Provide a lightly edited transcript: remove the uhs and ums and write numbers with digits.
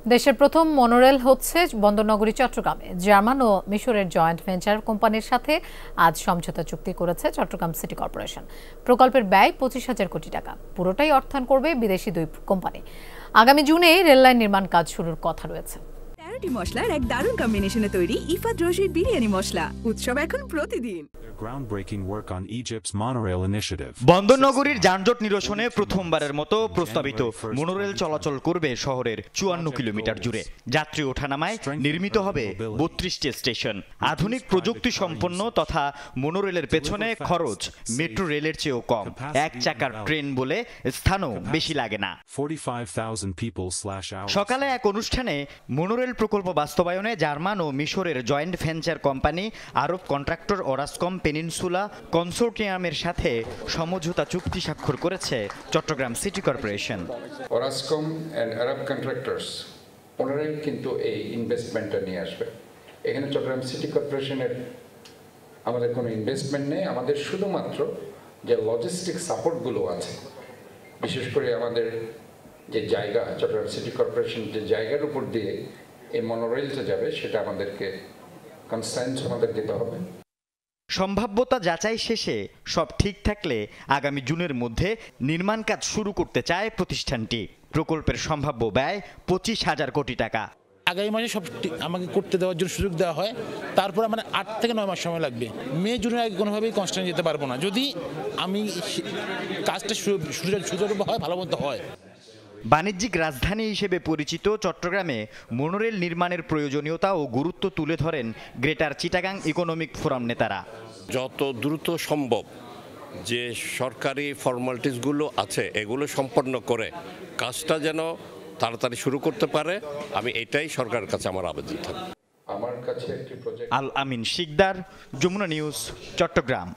দেশের প্রথম মনোরেল হচ্ছে বন্দরনগরী চট্টগ্রামে। জার্মান ও মিশরের জয়েন্ট ভেঞ্চার কোম্পানির সাথে আজ সমঝোতা চুক্তি করেছে চট্টগ্রাম সিটি কর্পোরেশন। প্রকল্পের ব্যয় 25,000 কোটি টাকা। পুরোটাই অর্থায়ন করবে বিদেশি দুই কোম্পানি। আগামী জুনে রেললাইন নির্মাণ কাজ শুরুর কথা রয়েছে। 13টি মশলার এক দারুণ কম্বিনেশনে তৈরি ইফাত রশিদ বিরিয়ানি মশলা। উৎসব এখন প্রতিদিন। Groundbreaking work on Egypt's monorail initiative. বন্দরনগরীর যানজট নিরসনে প্রথমবারের মতো প্রস্তাবিত মনোরেল চলাচল করবে শহরের 54 কিলোমিটার জুড়ে। যাত্রী ওঠানামায় নির্মিত হবে 32টি স্টেশন। আধুনিক প্রযুক্তি সম্পন্ন তথা মনোরেলের পেছনে খরচ মেট্রো রেলের চেয়েও কম। এক চাকার ট্রেন বলে স্থানও বেশি লাগে না। 45,000 people/hours. সকালে এক অনুষ্ঠানে মনোরেল প্রকল্প বাস্তবায়নে জার্মান ও মিশরের joint venture company Arab contractor Orascom peninsula কনসোর্টিয়ামের সাথে সমঝোতা চুক্তি স্বাক্ষর করেছে Chattogram city corporation. Orascom and Arab contractors ওনারাই কিন্তু এই ইনভেস্টমেন্টটা নিয়ে আসবে। এখানে চট্টগ্রাম সিটি কর্পোরেশনের আমাদের কোনো ইনভেস্টমেন্ট নেই, আমাদের শুধুমাত্র যে লজিস্টিক সাপোর্টগুলো আছে, বিশেষ করে আমাদের যে জায়গা চট্টগ্রাম সিটি কর্পোরেশন যে জায়গার উপর দিয়ে এই মনোরেলটা যাবে সেটা আমাদেরকে কনসাইন্স আমাদের দিতে হবে। সম্ভাব্যতা যাচাই শেষে সব ঠিক থাকলে আগামী জুনের মধ্যে নির্মাণ কাজ শুরু করতে চায় প্রতিষ্ঠানটি। প্রকল্পের সম্ভাব্য ব্যয় 25,000 কোটি টাকা। আগামী মাসে সব আমাকে করতে দেওয়ার জন্য সুযোগ দেওয়া হয়, তারপর আমার 8 থেকে 9 মাস সময় লাগবে। মে জুনের আগে কোনোভাবেই কনস্ট্যান্ট যেতে পারবো না, যদি আমি কাজটা সুযোগ হয় ভালো মতো হয়। বাণিজ্যিক রাজধানী হিসেবে পরিচিত চট্টগ্রামে মনোরেল নির্মাণের প্রয়োজনীয়তা ও গুরুত্ব তুলে ধরেন গ্রেটার চিটাগাং ইকোনমিক ফোরাম নেতারা। যত দ্রুত সম্ভব যে সরকারি ফর্মালিটিসগুলো আছে এগুলো সম্পন্ন করে কাজটা যেন তাড়াতাড়ি শুরু করতে পারে, আমি এটাই সরকারের কাছে আমার আবেদন থাকবে। আমার কাছে একটি প্রজেক্ট। আল আমিন শিকদার, যমুনা নিউজ, চট্টগ্রাম।